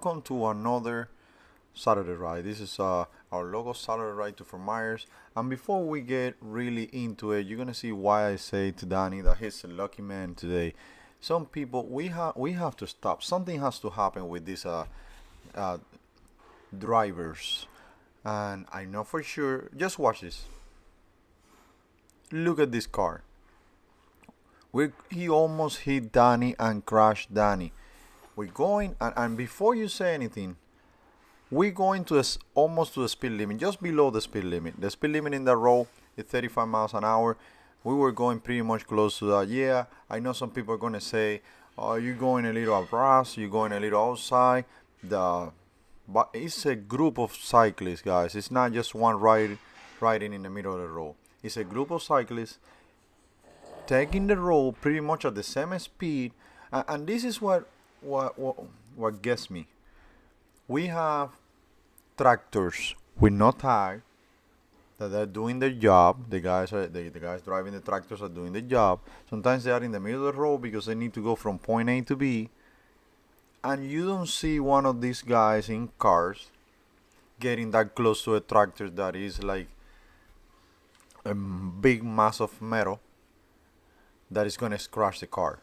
welcome to another Saturday ride. This is our local Saturday ride to Fort Myers. And before we get really into it, you're gonna see why I say to Danny that he's a lucky man today. Some people we have to stop. Something has to happen with these uh, drivers, and I know for sure. Just watch this. Look at this car. He almost hit Danny and crashed Danny. We're going, and before you say anything, we're going to almost to the speed limit, just below the speed limit. The speed limit in the road is 35 miles an hour. We were going pretty much close to that. Yeah, I know some people are going to say, oh, you're going a little abreast, you're going a little outside. But it's a group of cyclists, guys. It's not just one riding in the middle of the road. It's a group of cyclists taking the road pretty much at the same speed. And this is what gets me. We have tractors with no tag that are doing their job. The guys driving the tractors are doing the job. Sometimes they are in the middle of the road because they need to go from point A to B. And you don't see one of these guys in cars getting that close to a tractor that is like a big mass of metal that is going to crash the car.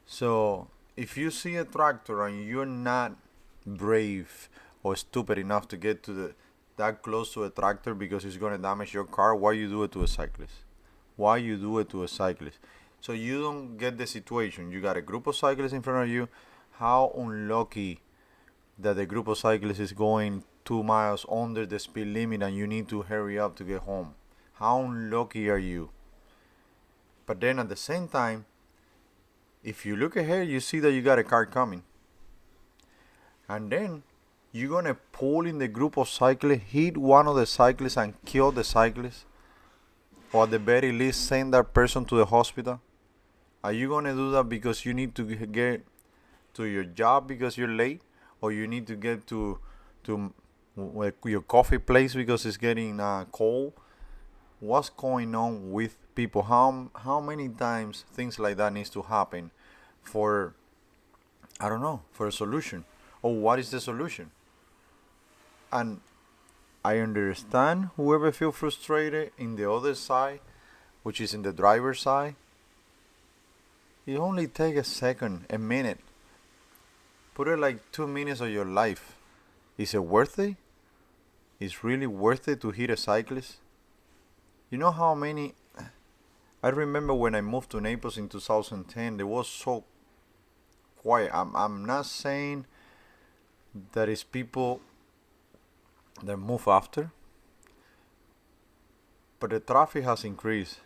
So if you see a tractor and you're not brave or stupid enough to get to that close to a tractor because it's going to damage your car, why you do it to a cyclist? Why you do it to a cyclist? So you don't get the situation. You got a group of cyclists in front of you. How unlucky that the group of cyclists is going 2 miles under the speed limit and you need to hurry up to get home. How unlucky are you? But then at the same time, if you look ahead, you see that you got a car coming. And then you're going to pull in the group of cyclists, hit one of the cyclists and kill the cyclist. Or at the very least, send that person to the hospital. Are you going to do that because you need to get to your job because you're late? Or you need to get to your coffee place because it's getting cold? What's going on with people? How many times things like that needs to happen for, I don't know, for a solution? Or what is the solution? And I understand whoever feel frustrated in the other side, which is in the driver's side. It only take a second, a minute. Put it like 2 minutes of your life. Is it worth it? Is really worth it to hit a cyclist? You know how many... I remember when I moved to Naples in 2010, there was so quiet. I'm not saying that it's people that move after, but the traffic has increased.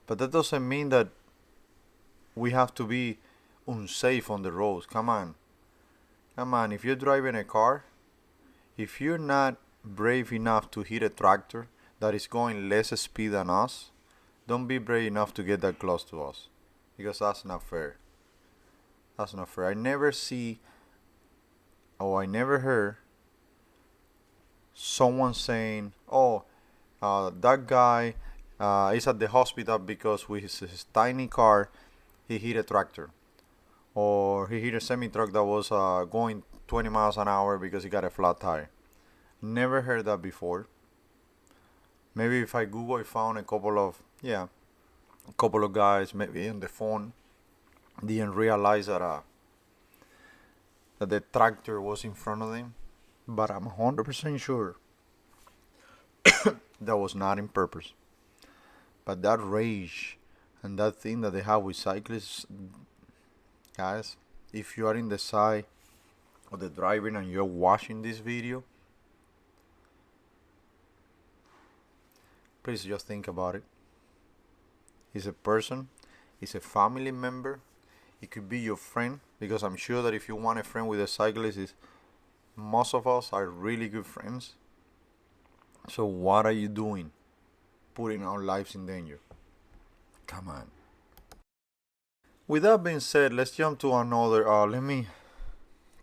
But that doesn't mean that we have to be unsafe on the roads. Come on. If you're driving a car, if you're not brave enough to hit a tractor that is going less speed than us, don't be brave enough to get that close to us, because that's not fair. That's not fair. I never heard someone saying, oh, that guy is at the hospital because with his tiny car he hit a tractor, or he hit a semi-truck that was going 20 miles an hour because he got a flat tire. Never heard that before. Maybe if I Google, I found a couple of guys maybe on the phone didn't realize that the tractor was in front of them. But I'm 100% sure that was not in purpose. But that rage and that thing that they have with cyclists, guys, if you are in the side of the driving and you're watching this video, please just think about it. It's a person, it's a family member, it could be your friend, because I'm sure that if you want a friend with a cyclist, most of us are really good friends. So what are you doing? Putting our lives in danger. Come on. With that being said, let's jump to another.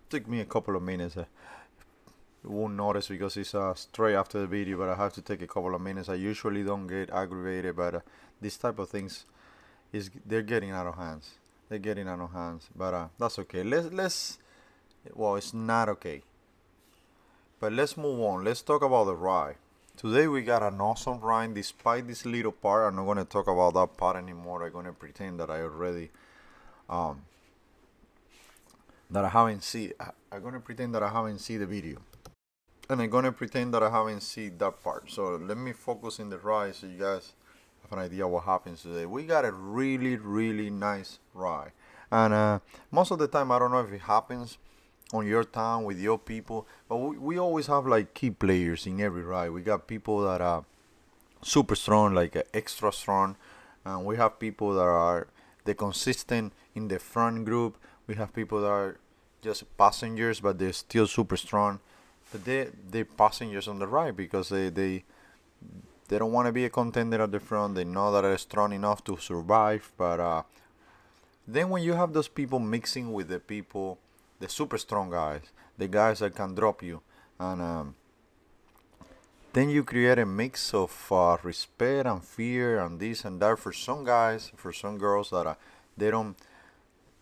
Take me a couple of minutes. You won't notice because it's straight after the video, but I have to take a couple of minutes. I usually don't get aggravated, but this type of things they're getting out of hands. They're getting out of hands, but that's okay. Let's Well, it's not okay. But let's move on. Let's talk about the ride. Today we got an awesome ride despite this little part. I'm not going to talk about that part anymore. I'm going to pretend that I already um that I haven't seen. I'm going to pretend that I haven't seen the video. And I'm going to pretend that I haven't seen that part. So let me focus in the ride so you guys have an idea what happens today. We got a really, really nice ride. And most of the time, I don't know if it happens on your town with your people, but we always have like key players in every ride. We got people that are super strong, like extra strong, and we have people that are the consistent in the front group. We have people that are just passengers, but they're still super strong. But they're passengers on the ride because they don't want to be a contender at the front. They know that they're strong enough to survive. But then when you have those people mixing with the people, the super strong guys, the guys that can drop you, and then you create a mix of respect and fear and this and that for some guys, for some girls that they don't,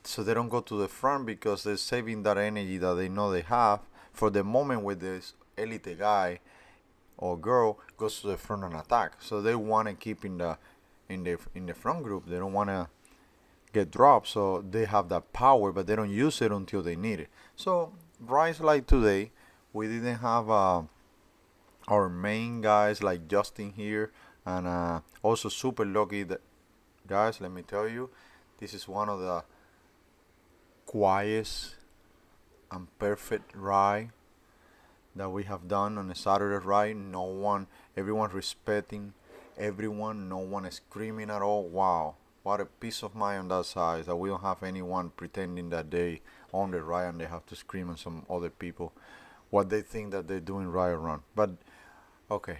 so they don't go to the front because they're saving that energy that they know they have for the moment with this elite guy or girl goes to the front and attack. So they want to keep in the front group. They don't want to get dropped. So they have that power, but they don't use it until they need it. So rise like today, we didn't have our main guys like Justin here, and also super lucky that guys. Let me tell you, this is one of the quietest and perfect ride that we have done on a Saturday ride. No one, everyone respecting everyone, no one is screaming at all. Wow, what a peace of mind on that side that we don't have anyone pretending that they on the ride and they have to scream at some other people what they think that they're doing right or wrong. But okay,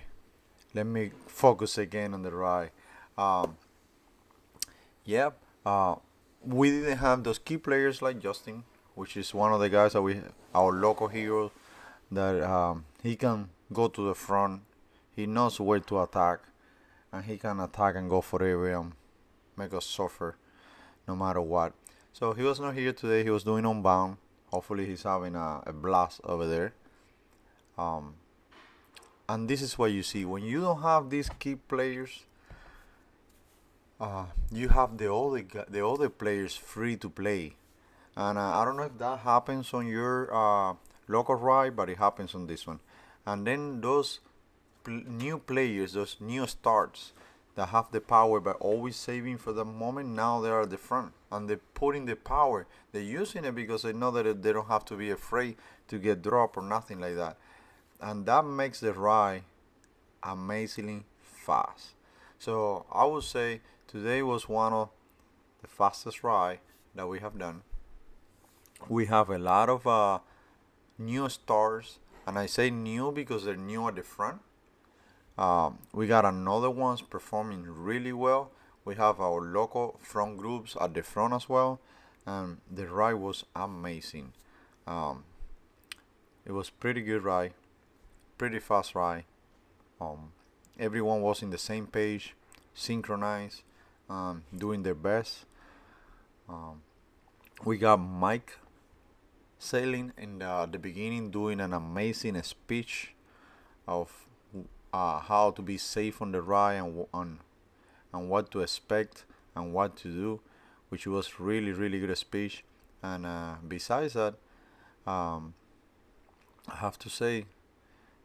let me focus again on the ride. Um, yep, we didn't have those key players like Justin, which is one of the guys that our local hero, that he can go to the front. He knows where to attack, and he can attack and go forever and make us suffer no matter what. So he was not here today. He was doing Unbound. Hopefully he's having a blast over there. Um, and this is what you see when you don't have these key players. You have the other players free to play, and I don't know if that happens on your local ride, but it happens on this one. And then those new players, those new starts that have the power but always saving for the moment, now they are at the front and they're putting the power. They're using it because they know that they don't have to be afraid to get dropped or nothing like that. And that makes the ride amazingly fast. So I would say today was one of the fastest ride that we have done. We have a lot of new stars, and I say new because they're new at the front. We got another ones performing really well. We have our local front groups at the front as well, and the ride was amazing. Um, it was pretty good ride, pretty fast ride. Um, Everyone was in the same page, synchronized, doing their best. Um, we got Mike sailing in the beginning, doing an amazing speech of how to be safe on the ride and what to expect and what to do, which was really really good speech. And besides that, um, I have to say,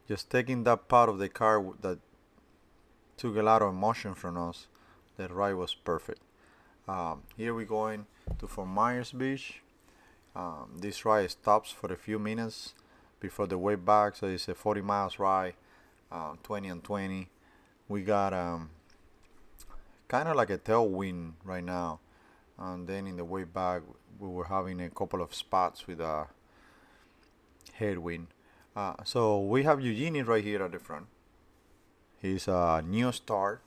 just taking that part of the car that took a lot of emotion from us, the ride was perfect. Here we going to Fort Myers Beach. This ride stops for a few minutes before the way back, so it's a 40 miles ride, 20 and 20. We got kind of like a tailwind right now, and then in the way back we were having a couple of spots with a headwind. So we have Eugenie right here at the front. He's a new start.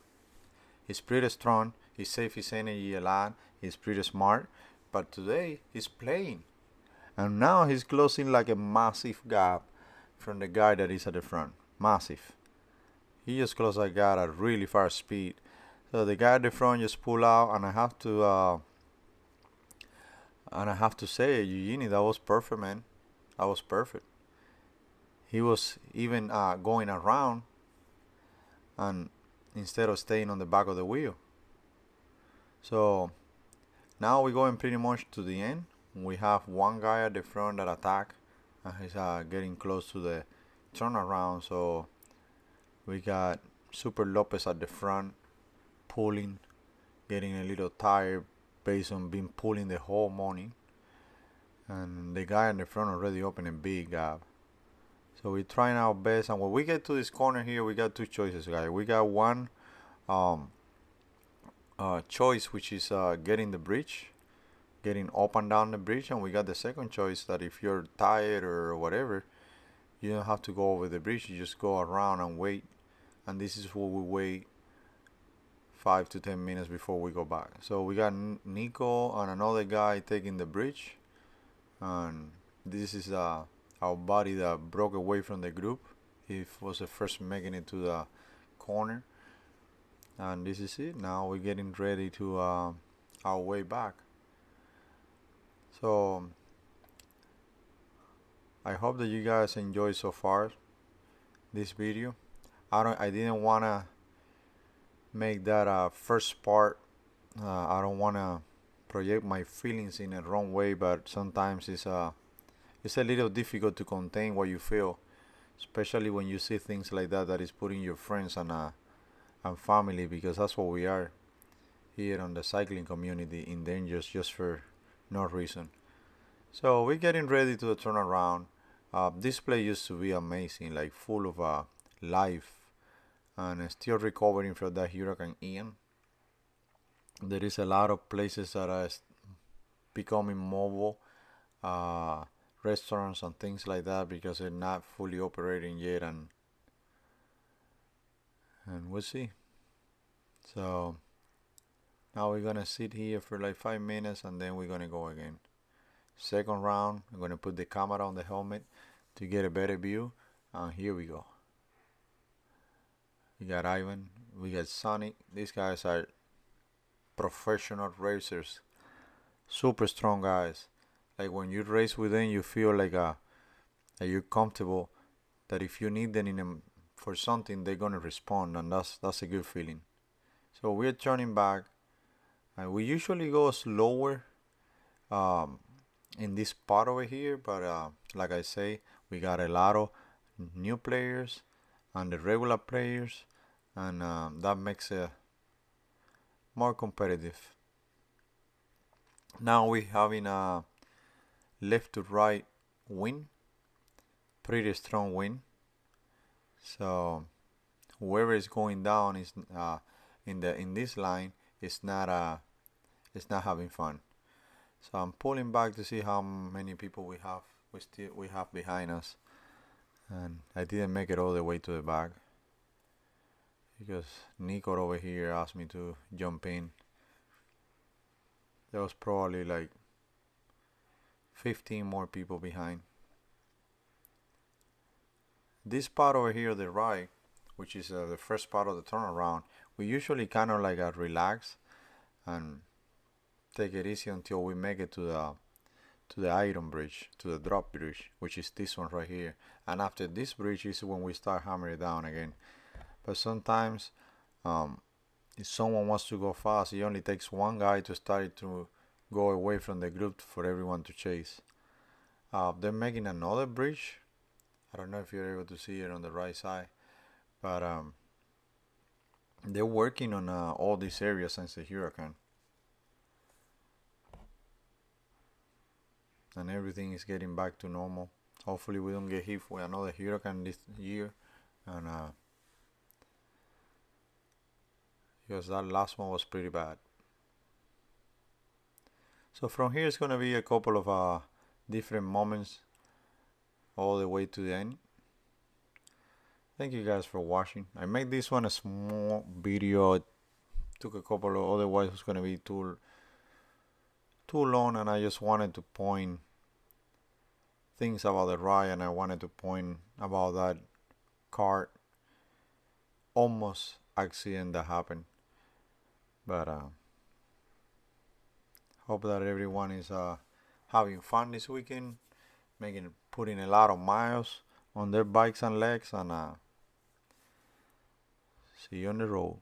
He's pretty strong. He saves his energy a lot. He's pretty smart. But today he's playing. And now he's closing like a massive gap from the guy that is at the front. Massive. He just closed that gap at really fast speed. So the guy at the front just pull out, and I have to say, Eugenie, that was perfect, man. That was perfect. He was even going around, and instead of staying on the back of the wheel. So now we're going pretty much to the end. We have one guy at the front that attack, and he's getting close to the turnaround. So we got Super Lopez at the front, pulling, getting a little tired based on being pulling the whole morning. And the guy in the front already opened a big gap. So we're trying our best. And when we get to this corner here, we got two choices, guys. We got one um, choice, which is getting the bridge, getting up and down the bridge. And we got the second choice that if you're tired or whatever, you don't have to go over the bridge. You just go around and wait. And this is what we wait 5 to 10 minutes before we go back. So we got Nico and another guy taking the bridge, and this is our buddy that broke away from the group. He was the first making it to the corner, and this is it. Now we're getting ready to our way back. So I hope that you guys enjoyed so far this video. I didn't wanna make that first part. I don't wanna project my feelings in a wrong way, but sometimes it's a little difficult to contain what you feel, especially when you see things like that that is putting your friends and family, because that's what we are here on the cycling community, in danger just for no reason. So we're getting ready to turn around. This place used to be amazing, like full of life, and still recovering from that Hurricane Ian. There is a lot of places that are becoming mobile, uh, restaurants and things like that, because they're not fully operating yet, and we'll see. So now we're gonna sit here for like 5 minutes, and then we're gonna go again. Second round, I'm gonna put the camera on the helmet to get a better view, and here we go. We got Ivan, we got Sonic. These guys are professional racers, super strong guys. Like when you race with them, you feel like that you're comfortable. That if you need them for something, they're gonna respond, and that's a good feeling. So we're turning back, and we usually go slower um, in this part over here, but like I say, we got a lot of new players and the regular players, and that makes it more competitive. Now we having a left to right wind, pretty strong wind. So whoever is going down is in this line is not having fun. So I'm pulling back to see how many people we have behind us, and I didn't make it all the way to the back because Nico over here asked me to jump in. There was probably like 15 more people behind. This part over here, the right, which is the first part of the turnaround, we usually kind of like relax and take it easy until we make it to the iron bridge, to the drop bridge, which is this one right here. And after this bridge is when we start hammering down again. But sometimes, if someone wants to go fast, it only takes one guy to start to go away from the group for everyone to chase. They're making another bridge. I don't know if you're able to see it on the right side, but they're working on all these areas since the hurricane, and everything is getting back to normal. Hopefully, we don't get hit with another hurricane this year, and because that last one was pretty bad. So from here, it's gonna be a couple of different moments all the way to the end. Thank you guys for watching. I made this one a small video. It took a couple of, otherwise it's gonna be too long, and I just wanted to point things about the ride, and I wanted to point about that car almost accident that happened. But hope that everyone is having fun this weekend. putting a lot of miles on their bikes and legs, and see you on the road.